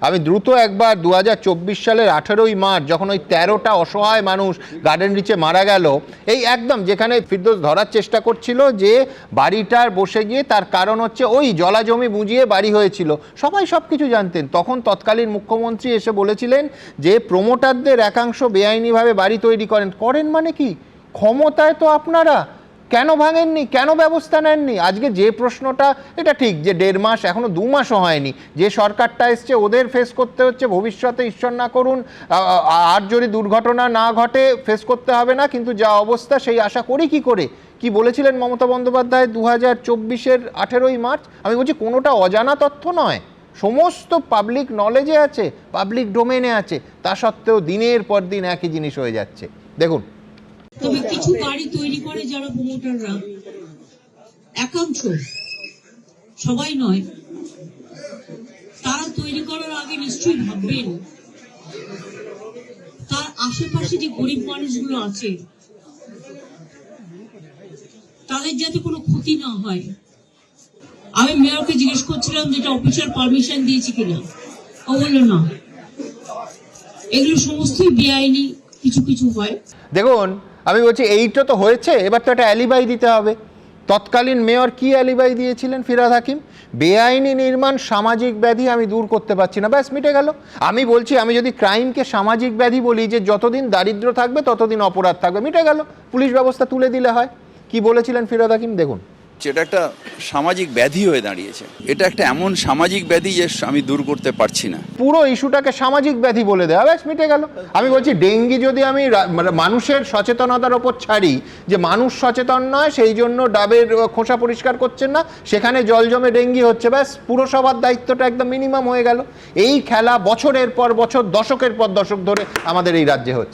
আমি দ্রুত একবার 2024 সালের 18ই মার্চ যখন ওই 13টা অসহায় মানুষ গার্ডেন রিচে মারা গেল, এই একদম যেখানে ফিরদৌস ধরার চেষ্টা করছিল যে বাড়িটার বসে গিয়ে তার কারণ হচ্ছে ওই জলাজমি বুঝিয়ে বাড়ি হয়েছিল, সবাই সব কিছু জানতেন। তখন তৎকালীন মুখ্যমন্ত্রী এসে বলেছিলেন যে প্রমোটারদের একাংশ বেআইনিভাবে বাড়ি তৈরি করেন মানে কি? ক্ষমতায় তো আপনারা, কেন ভাঙেননি, কেন ব্যবস্থা নেননি? আজকে যে প্রশ্নটা, এটা ঠিক যে 1.5 মাস, এখনো 2 মাসও হয়নি, যে সরকারটা এসছে ওদের ফেস করতে হচ্ছে, ভবিষ্যতে ঈশ্বর না করুন আর যদি দুর্ঘটনা না ঘটে ফেস করতে হবে না, কিন্তু যা অবস্থা সেই আশা করি কি করে? কি বলেছিলেন মমতা বন্দ্যোপাধ্যায় 2024-এর 18ই মার্চ? আমি বলছি কোনোটা অজানা তথ্য নয়, সমস্ত পাবলিক নলেজে আছে, পাবলিক ডোমেনে আছে, তা সত্ত্বেও দিনের পর দিন একই জিনিস হয়ে যাচ্ছে। দেখুন, তবে কিছু বাড়ি তৈরি করে যারা প্রমোটাররা, একাংশ, সবাই নয়, তারা তৈরি করার আগে নিশ্চয়ই ভাববেন তার আশেপাশে যে গরিব মানুষগুলো আছে তাদের যাতে কোনো ক্ষতি না হয়। আমি মেয়রকে জিজ্ঞেস করছিলাম যেটা অফিসিয়াল পারমিশন দিয়েছি কিনা, ও বললো না, এগুলো সমস্তই বেআইনি, কিছু কিছু হয়। দেখুন আমি বলছি এইটা তো হয়েছে, এবার তো একটা অ্যালিবাই দিতে হবে। তৎকালীন মেয়র কি অ্যালিবাই দিয়েছিলেন? ফিরহাদ হাকিম, বেআইনি নির্মাণ সামাজিক ব্যাধি আমি দূর করতে পারছি না, ব্যাস মিটে গেল। আমি বলছি আমি যদি ক্রাইমকে সামাজিক ব্যাধি বলি যে যতদিন দারিদ্র থাকবে ততদিন অপরাধ থাকবে, মিটে গেল, পুলিশ ব্যবস্থা তুলে দিলে হয়। কি বলেছিলেন ফিরহাদ হাকিম দেখুন। এটা একটা সামাজিক ব্যাধি হয়ে দাঁড়িয়েছে, এটা একটা এমন সামাজিক ব্যাধি যে আমি দূর করতে পারছি না। পুরো ইস্যুটাকে সামাজিক ব্যাধি বলে দেওয়া, ব্যাস মিটে গেল। আমি বলছি ডেঙ্গি যদি আমি মানুষের সচেতনতার ওপর ছাড়ি, যে মানুষ সচেতন নয় সেই জন্য ডাবের খোসা পরিষ্কার করছেন না, সেখানে জল জমে ডেঙ্গি হচ্ছে, ব্যাস পুরসভার দায়িত্বটা একদম মিনিমাম হয়ে গেল। এই খেলা বছরের পর বছর, দশকের পর দশক ধরে আমাদের এই রাজ্যে হচ্ছে।